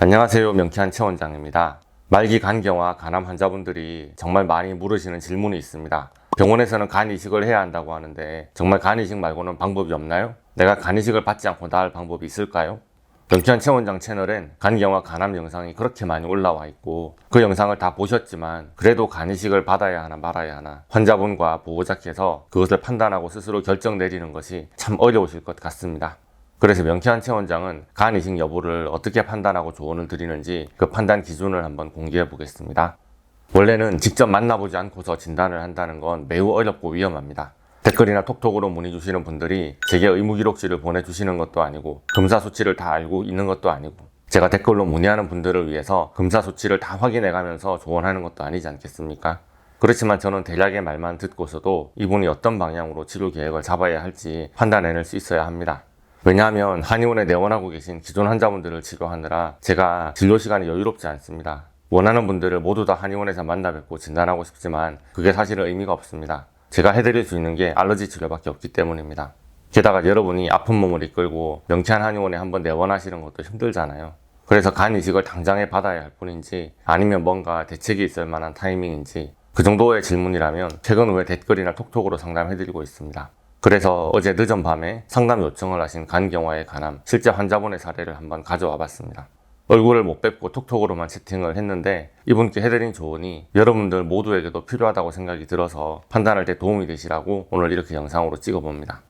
안녕하세요. 명쾌한 최 원장입니다. 말기 간경화 간암 환자분들이 정말 많이 물으시는 질문이 있습니다. 병원에서는 간 이식을 해야 한다고 하는데 정말 간 이식 말고는 방법이 없나요? 내가 간 이식을 받지 않고 나을 방법이 있을까요? 명쾌한 최 원장 채널엔 간경화 간암 영상이 그렇게 많이 올라와 있고 그 영상을 다 보셨지만 그래도 간 이식을 받아야 하나 말아야 하나 환자분과 보호자께서 그것을 판단하고 스스로 결정 내리는 것이 참 어려우실 것 같습니다. 그래서 명쾌한 최 원장은 간 이식 여부를 어떻게 판단하고 조언을 드리는지 그 판단 기준을 한번 공개해 보겠습니다. 원래는 직접 만나보지 않고서 진단을 한다는 건 매우 어렵고 위험합니다. 댓글이나 톡톡으로 문의 주시는 분들이 제게 의무기록지를 보내주시는 것도 아니고 검사 수치를 다 알고 있는 것도 아니고 제가 댓글로 문의하는 분들을 위해서 검사 수치를 다 확인해 가면서 조언하는 것도 아니지 않겠습니까? 그렇지만 저는 대략의 말만 듣고서도 이분이 어떤 방향으로 치료 계획을 잡아야 할지 판단해낼 수 있어야 합니다. 왜냐하면 한의원에 내원하고 계신 기존 환자분들을 치료하느라 제가 진료 시간이 여유롭지 않습니다. 원하는 분들을 모두 다 한의원에서 만나 뵙고 진단하고 싶지만 그게 사실은 의미가 없습니다. 제가 해드릴 수 있는 게 알러지 치료밖에 없기 때문입니다. 게다가 여러분이 아픈 몸을 이끌고 명쾌한 한의원에 한번 내원하시는 것도 힘들잖아요. 그래서 간 이식을 당장에 받아야 할 뿐인지 아니면 뭔가 대책이 있을 만한 타이밍인지 그 정도의 질문이라면 최근 후에 댓글이나 톡톡으로 상담해드리고 있습니다. 그래서 어제 늦은 밤에 상담 요청을 하신 간경화에 관한 실제 환자분의 사례를 한번 가져와 봤습니다. 얼굴을 못 뵙고 톡톡으로만 채팅을 했는데 이분께 해드린 조언이 여러분들 모두에게도 필요하다고 생각이 들어서 판단할 때 도움이 되시라고 오늘 이렇게 영상으로 찍어봅니다.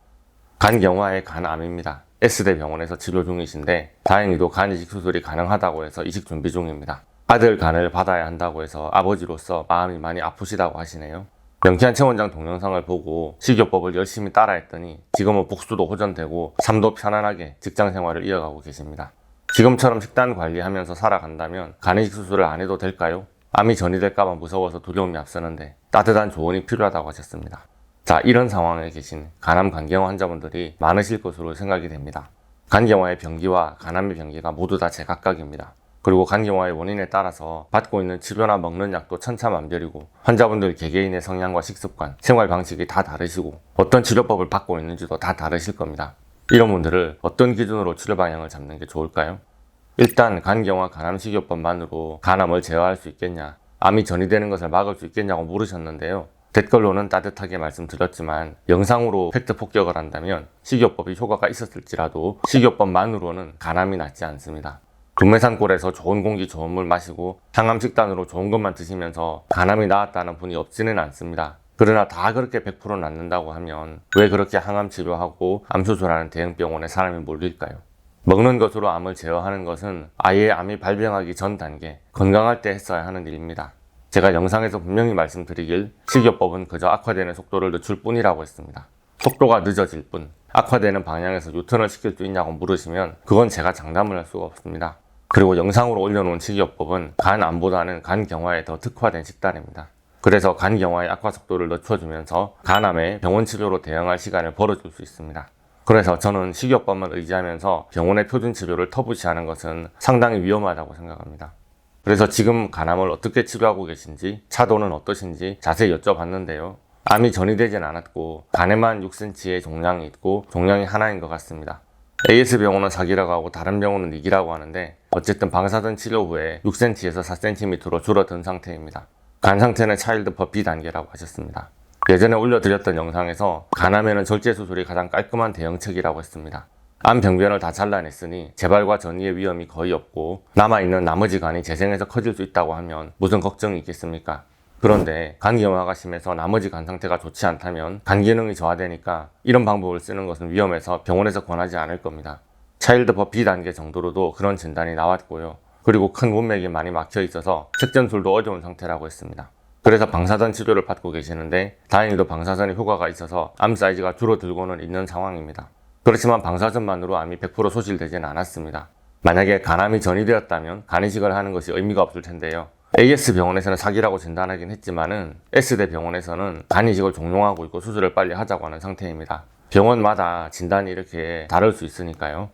간경화의 간암입니다. S대 병원에서 치료 중이신데 다행히도 간 이식 수술이 가능하다고 해서 이식 준비 중입니다. 아들 간을 받아야 한다고 해서 아버지로서 마음이 많이 아프시다고 하시네요. 명쾌한 최 원장 동영상을 보고 식이요법을 열심히 따라했더니 지금은 복수도 호전되고 삶도 편안하게 직장생활을 이어가고 계십니다. 지금처럼 식단 관리하면서 살아간다면 간 이식 수술을 안 해도 될까요? 암이 전이될까봐 무서워서 두려움이 앞서는데 따뜻한 조언이 필요하다고 하셨습니다. 자, 이런 상황에 계신 간암 간경화 환자분들이 많으실 것으로 생각이 됩니다. 간경화의 병기와 간암의 병기가 모두 다 제각각입니다. 그리고 간경화의 원인에 따라서 받고 있는 치료나 먹는 약도 천차만별이고 환자분들 개개인의 성향과 식습관, 생활 방식이 다 다르시고 어떤 치료법을 받고 있는지도 다 다르실 겁니다. 이런 분들을 어떤 기준으로 치료 방향을 잡는 게 좋을까요? 일단 간경화 간암식이요법만으로 간암을 제어할 수 있겠냐, 암이 전이되는 것을 막을 수 있겠냐고 물으셨는데요. 댓글로는 따뜻하게 말씀드렸지만 영상으로 팩트 폭격을 한다면 식이요법이 효과가 있었을지라도 식이요법만으로는 간암이 낫지 않습니다. 동매산골에서 좋은 공기 좋은 물 마시고 항암 식단으로 좋은 것만 드시면서 간암이 나았다는 분이 없지는 않습니다. 그러나 다 그렇게 100% 낫는다고 하면 왜 그렇게 항암 치료하고 암 수술하는 대형병원에 사람이 몰릴까요? 먹는 것으로 암을 제어하는 것은 아예 암이 발병하기 전 단계, 건강할 때 했어야 하는 일입니다. 제가 영상에서 분명히 말씀드리길 식이요법은 그저 악화되는 속도를 늦출 뿐이라고 했습니다. 속도가 늦어질 뿐, 악화되는 방향에서 유턴을 시킬 수 있냐고 물으시면 그건 제가 장담을 할 수가 없습니다. 그리고 영상으로 올려놓은 식이요법은 간암보다는 간경화에 더 특화된 식단입니다. 그래서 간경화의 악화 속도를 늦춰주면서 간암의 병원 치료로 대응할 시간을 벌어줄 수 있습니다. 그래서 저는 식이요법만 의지하면서 병원의 표준 치료를 터부시하는 것은 상당히 위험하다고 생각합니다. 그래서 지금 간암을 어떻게 치료하고 계신지, 차도는 어떠신지 자세히 여쭤봤는데요. 암이 전이되진 않았고 간에만 6cm의 종양이 있고 종양이 하나인 것 같습니다. AS병원은 사기라고 하고 다른 병원은 이기라고 하는데 어쨌든 방사선 치료 후에 6cm에서 4cm로 줄어든 상태입니다. 간 상태는 차일드 B 단계라고 하셨습니다. 예전에 올려드렸던 영상에서 간암에는 절제수술이 가장 깔끔한 대응책이라고 했습니다. 암 병변을 다 잘라냈으니 재발과 전이의 위험이 거의 없고 남아있는 나머지 간이 재생해서 커질 수 있다고 하면 무슨 걱정이 있겠습니까? 그런데 간경화가 심해서 나머지 간 상태가 좋지 않다면 간 기능이 저하되니까 이런 방법을 쓰는 것은 위험해서 병원에서 권하지 않을 겁니다. 차일드 B 단계 정도로도 그런 진단이 나왔고요. 그리고 큰 문맥이 많이 막혀 있어서 색전술도 어려운 상태라고 했습니다. 그래서 방사선 치료를 받고 계시는데 다행히도 방사선의 효과가 있어서 암 사이즈가 줄어들고는 있는 상황입니다. 그렇지만 방사선만으로 암이 100% 소실되지는 않았습니다. 만약에 간암이 전이되었다면 간 이식을 하는 것이 의미가 없을 텐데요. AS병원에서는 사기라고 진단하긴 했지만은 S대 병원에서는 간 이식을 종용하고 있고 수술을 빨리 하자고 하는 상태입니다. 병원마다 진단이 이렇게 다를 수 있으니까요.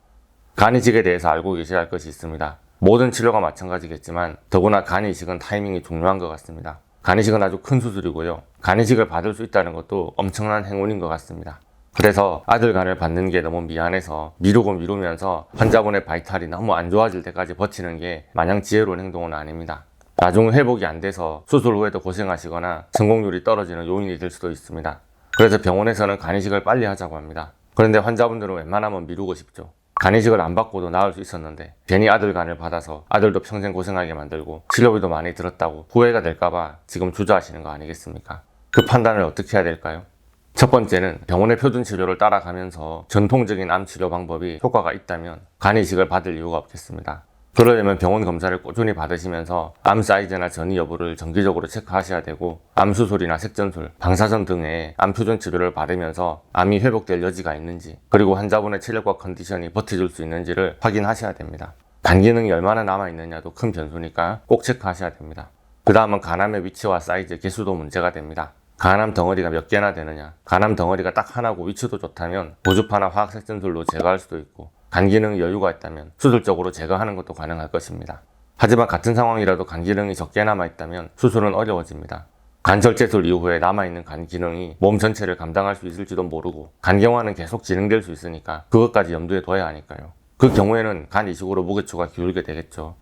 간 이식에 대해서 알고 계셔야 할 것이 있습니다. 모든 치료가 마찬가지겠지만 더구나 간 이식은 타이밍이 중요한 것 같습니다. 간 이식은 아주 큰 수술이고요. 간 이식을 받을 수 있다는 것도 엄청난 행운인 것 같습니다. 그래서 아들 간을 받는 게 너무 미안해서 미루고 미루면서 환자분의 바이탈이 너무 안 좋아질 때까지 버티는 게 마냥 지혜로운 행동은 아닙니다. 나중 회복이 안 돼서 수술 후에도 고생하시거나 성공률이 떨어지는 요인이 될 수도 있습니다. 그래서 병원에서는 간이식을 빨리 하자고 합니다. 그런데 환자분들은 웬만하면 미루고 싶죠. 간이식을 안 받고도 나을 수 있었는데 괜히 아들 간을 받아서 아들도 평생 고생하게 만들고 치료비도 많이 들었다고 후회가 될까봐 지금 주저하시는 거 아니겠습니까? 그 판단을 어떻게 해야 될까요? 첫 번째는 병원의 표준 치료를 따라가면서 전통적인 암 치료 방법이 효과가 있다면 간이식을 받을 이유가 없겠습니다. 그러려면 병원 검사를 꾸준히 받으시면서 암 사이즈나 전이 여부를 정기적으로 체크하셔야 되고 암 수술이나 색전술, 방사선 등의 암 표준 치료를 받으면서 암이 회복될 여지가 있는지 그리고 환자분의 체력과 컨디션이 버텨줄 수 있는지를 확인하셔야 됩니다. 간 기능이 얼마나 남아있느냐도 큰 변수니까 꼭 체크하셔야 됩니다. 그 다음은 간암의 위치와 사이즈, 개수도 문제가 됩니다. 간암 덩어리가 몇 개나 되느냐, 간암 덩어리가 딱 하나고 위치도 좋다면 고주파나 화학 색전술로 제거할 수도 있고 간 기능이 여유가 있다면 수술적으로 제거하는 것도 가능할 것입니다. 하지만 같은 상황이라도 간 기능이 적게 남아있다면 수술은 어려워집니다. 간 절제술 이후에 남아있는 간 기능이 몸 전체를 감당할 수 있을지도 모르고 간경화는 계속 진행될 수 있으니까 그것까지 염두에 둬야 하니까요. 그 경우에는 간 이식으로 무게추가 기울게 되겠죠.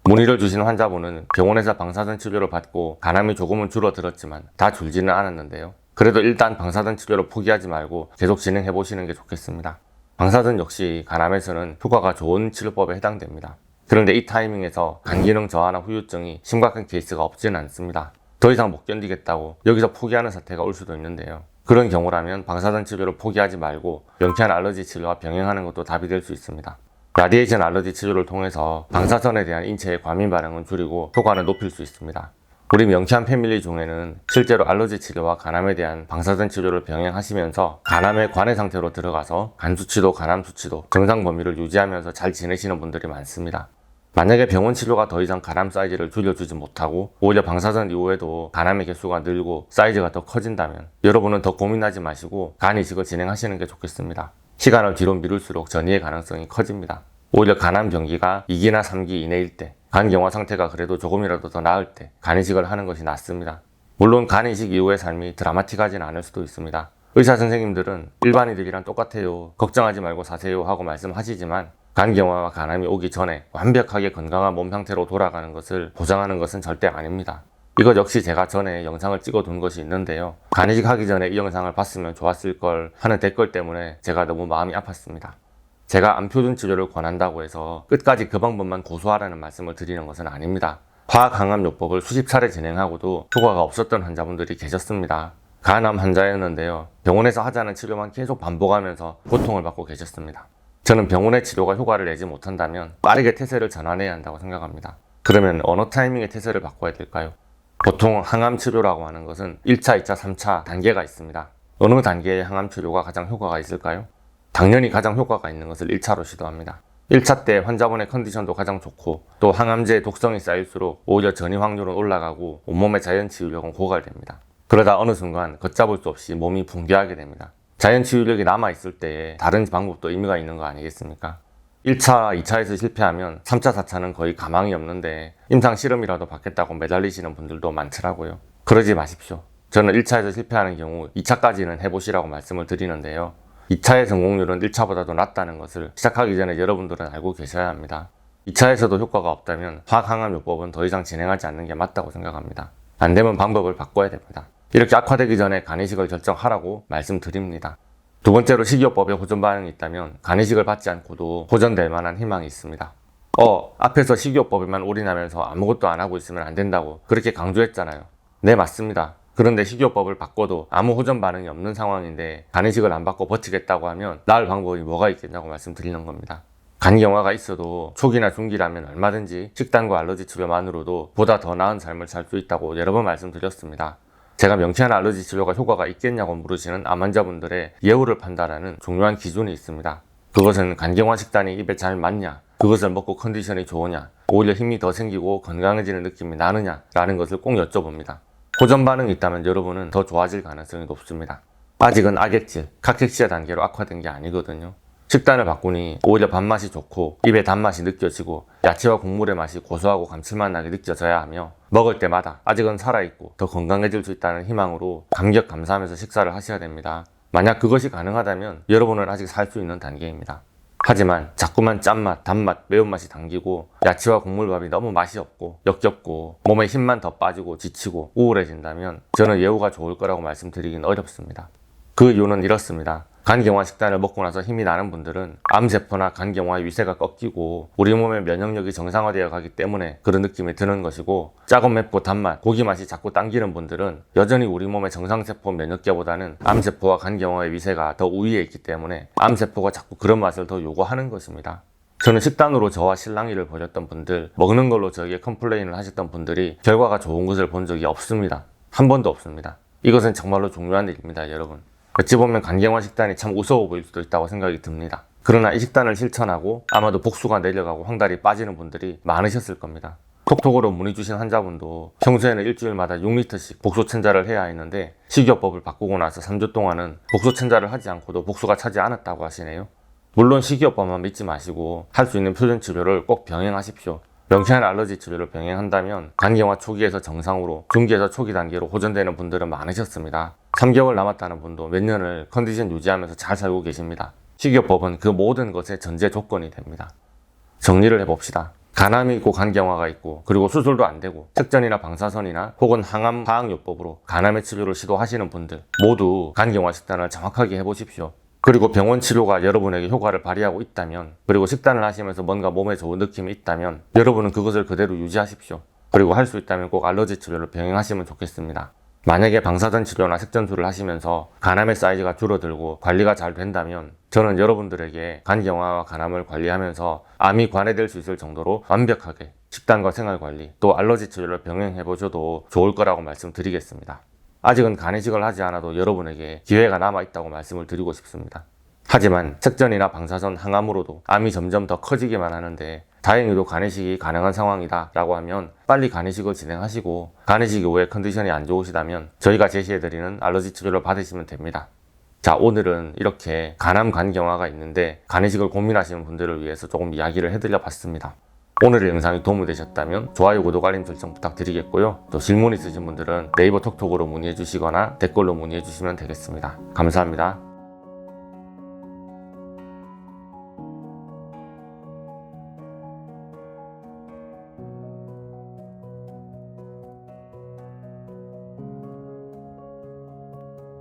문의를 주신 환자분은 병원에서 방사선 치료를 받고 간암이 조금은 줄어들었지만 다 줄지는 않았는데요. 그래도 일단 방사선 치료를 포기하지 말고 계속 진행해 보시는 게 좋겠습니다. 방사선 역시 간암에서는 효과가 좋은 치료법에 해당됩니다. 그런데 이 타이밍에서 간 기능 저하나 후유증이 심각한 케이스가 없지는 않습니다. 더 이상 못 견디겠다고 여기서 포기하는 사태가 올 수도 있는데요. 그런 경우라면 방사선 치료를 포기하지 말고 명쾌한 알러지 치료와 병행하는 것도 답이 될 수 있습니다. 라디에이션 알러지 치료를 통해서 방사선에 대한 인체의 과민 반응은 줄이고 효과는 높일 수 있습니다. 우리 명쾌한 패밀리 중에는 실제로 알러지 치료와 간암에 대한 방사선 치료를 병행하시면서 간암의 관해 상태로 들어가서 간 수치도 간암 수치도 정상 범위를 유지하면서 잘 지내시는 분들이 많습니다. 만약에 병원 치료가 더 이상 간암 사이즈를 줄여주지 못하고 오히려 방사선 이후에도 간암의 개수가 늘고 사이즈가 더 커진다면 여러분은 더 고민하지 마시고 간 이식을 진행하시는 게 좋겠습니다. 시간을 뒤로 미룰수록 전이의 가능성이 커집니다. 오히려 간암 병기가 2기나 3기 이내일 때, 간경화 상태가 그래도 조금이라도 더 나을 때 간이식을 하는 것이 낫습니다. 물론 간이식 이후의 삶이 드라마틱하지는 않을 수도 있습니다. 의사 선생님들은 일반인들이랑 똑같아요, 걱정하지 말고 사세요 하고 말씀하시지만 간경화와 간암이 오기 전에 완벽하게 건강한 몸 상태로 돌아가는 것을 보장하는 것은 절대 아닙니다. 이것 역시 제가 전에 영상을 찍어둔 것이 있는데요. 간이식 하기 전에 이 영상을 봤으면 좋았을 걸 하는 댓글 때문에 제가 너무 마음이 아팠습니다. 제가 암표준 치료를 권한다고 해서 끝까지 그 방법만 고수하라는 말씀을 드리는 것은 아닙니다. 화학항암요법을 수십 차례 진행하고도 효과가 없었던 환자분들이 계셨습니다. 간암 환자였는데요. 병원에서 하자는 치료만 계속 반복하면서 고통을 받고 계셨습니다. 저는 병원의 치료가 효과를 내지 못한다면 빠르게 태세를 전환해야 한다고 생각합니다. 그러면 어느 타이밍에 태세를 바꿔야 될까요? 보통 항암 치료라고 하는 것은 1차, 2차, 3차 단계가 있습니다. 어느 단계의 항암 치료가 가장 효과가 있을까요? 당연히 가장 효과가 있는 것을 1차로 시도합니다. 1차 때 환자분의 컨디션도 가장 좋고 또 항암제의 독성이 쌓일수록 오히려 전이 확률은 올라가고 온몸의 자연 치유력은 고갈됩니다. 그러다 어느 순간 걷잡을 수 없이 몸이 붕괴하게 됩니다. 자연 치유력이 남아있을 때에 다른 방법도 의미가 있는 거 아니겠습니까? 1차, 2차에서 실패하면 3차, 4차는 거의 가망이 없는데 임상 실험이라도 받겠다고 매달리시는 분들도 많더라고요. 그러지 마십시오. 저는 1차에서 실패하는 경우 2차까지는 해보시라고 말씀을 드리는데요. 2차의 성공률은 1차보다도 낮다는 것을 시작하기 전에 여러분들은 알고 계셔야 합니다. 2차에서도 효과가 없다면 화학항암요법은 더 이상 진행하지 않는 게 맞다고 생각합니다. 안 되면 방법을 바꿔야 됩니다. 이렇게 악화되기 전에 간이식을 결정하라고 말씀드립니다. 두 번째로 식이요법에 호전 반응이 있다면 간이식을 받지 않고도 호전될 만한 희망이 있습니다. 앞에서 식이요법에만 올인하면서 아무것도 안 하고 있으면 안 된다고 그렇게 강조했잖아요. 네, 맞습니다. 그런데 식이요법을 바꿔도 아무 호전 반응이 없는 상황인데 간이식을 안 받고 버티겠다고 하면 나을 방법이 뭐가 있겠냐고 말씀드리는 겁니다. 간경화가 있어도 초기나 중기라면 얼마든지 식단과 알러지 치료만으로도 보다 더 나은 삶을 살 수 있다고 여러 번 말씀드렸습니다. 제가 명쾌한 알러지 치료가 효과가 있겠냐고 물으시는 암 환자분들의 예후를 판단하는 중요한 기준이 있습니다. 그것은 간경화 식단이 입에 잘 맞냐, 그것을 먹고 컨디션이 좋으냐, 오히려 힘이 더 생기고 건강해지는 느낌이 나느냐 라는 것을 꼭 여쭤봅니다. 호전 반응이 있다면 여러분은 더 좋아질 가능성이 높습니다. 아직은 악액질, 카케시아 단계로 악화된 게 아니거든요. 식단을 바꾸니 오히려 밥맛이 좋고 입에 단맛이 느껴지고 야채와 국물의 맛이 고소하고 감칠맛 나게 느껴져야 하며 먹을 때마다 아직은 살아있고 더 건강해질 수 있다는 희망으로 감격 감사하면서 식사를 하셔야 됩니다. 만약 그것이 가능하다면 여러분은 아직 살 수 있는 단계입니다. 하지만 자꾸만 짠맛, 단맛, 매운맛이 당기고 야채와 국물밥이 너무 맛이 없고 역겹고 몸에 힘만 더 빠지고 지치고 우울해진다면 저는 예후가 좋을 거라고 말씀드리긴 어렵습니다. 그 이유는 이렇습니다. 간경화 식단을 먹고 나서 힘이 나는 분들은 암세포나 간경화의 위세가 꺾이고 우리 몸의 면역력이 정상화되어 가기 때문에 그런 느낌이 드는 것이고, 짜고 맵고 단맛, 고기 맛이 자꾸 당기는 분들은 여전히 우리 몸의 정상세포 면역계보다는 암세포와 간경화의 위세가 더 우위에 있기 때문에 암세포가 자꾸 그런 맛을 더 요구하는 것입니다. 저는 식단으로 저와 실랑이를 벌였던 분들, 먹는 걸로 저에게 컴플레인을 하셨던 분들이 결과가 좋은 것을 본 적이 없습니다. 한 번도 없습니다. 이것은 정말로 중요한 일입니다, 여러분. 어찌 보면 간경화 식단이 참 우스워 보일 수도 있다고 생각이 듭니다. 그러나 이 식단을 실천하고 아마도 복수가 내려가고 황달이 빠지는 분들이 많으셨을 겁니다. 톡톡으로 문의 주신 환자분도 평소에는 일주일마다 6리터씩 복소천자를 해야 했는데 식이요법을 바꾸고 나서 3주 동안은 복소천자를 하지 않고도 복수가 차지 않았다고 하시네요. 물론 식이요법만 믿지 마시고 할 수 있는 표준 치료를 꼭 병행하십시오. 명쾌한 알러지 치료를 병행한다면 간경화 초기에서 정상으로, 중기에서 초기 단계로 호전되는 분들은 많으셨습니다. 3개월 남았다는 분도 몇 년을 컨디션 유지하면서 잘 살고 계십니다. 식이요법은 그 모든 것의 전제 조건이 됩니다. 정리를 해봅시다. 간암이 있고 간경화가 있고 그리고 수술도 안 되고 색전이나 방사선이나 혹은 항암 화학요법으로 간암의 치료를 시도하시는 분들 모두 간경화 식단을 정확하게 해보십시오. 그리고 병원 치료가 여러분에게 효과를 발휘하고 있다면, 그리고 식단을 하시면서 뭔가 몸에 좋은 느낌이 있다면 여러분은 그것을 그대로 유지하십시오. 그리고 할 수 있다면 꼭 알러지 치료를 병행하시면 좋겠습니다. 만약에 방사선 치료나 색전술을 하시면서 간암의 사이즈가 줄어들고 관리가 잘 된다면 저는 여러분들에게 간경화와 간암을 관리하면서 암이 관해될 수 있을 정도로 완벽하게 식단과 생활관리 또 알러지 치료를 병행해보셔도 좋을 거라고 말씀드리겠습니다. 아직은 간이식을 하지 않아도 여러분에게 기회가 남아있다고 말씀을 드리고 싶습니다. 하지만 색전이나 방사선, 항암으로도 암이 점점 더 커지기만 하는데 다행히도 간이식이 가능한 상황이다 라고 하면 빨리 간이식을 진행하시고, 간이식 이후에 컨디션이 안 좋으시다면 저희가 제시해드리는 알러지 치료를 받으시면 됩니다. 자, 오늘은 이렇게 간암, 간경화가 있는데 간이식을 고민하시는 분들을 위해서 조금 이야기를 해드려 봤습니다. 오늘의 영상이 도움이 되셨다면 좋아요, 구독, 알림 설정 부탁드리겠고요. 또 질문 있으신 분들은 네이버 톡톡으로 문의해 주시거나 댓글로 문의해 주시면 되겠습니다. 감사합니다.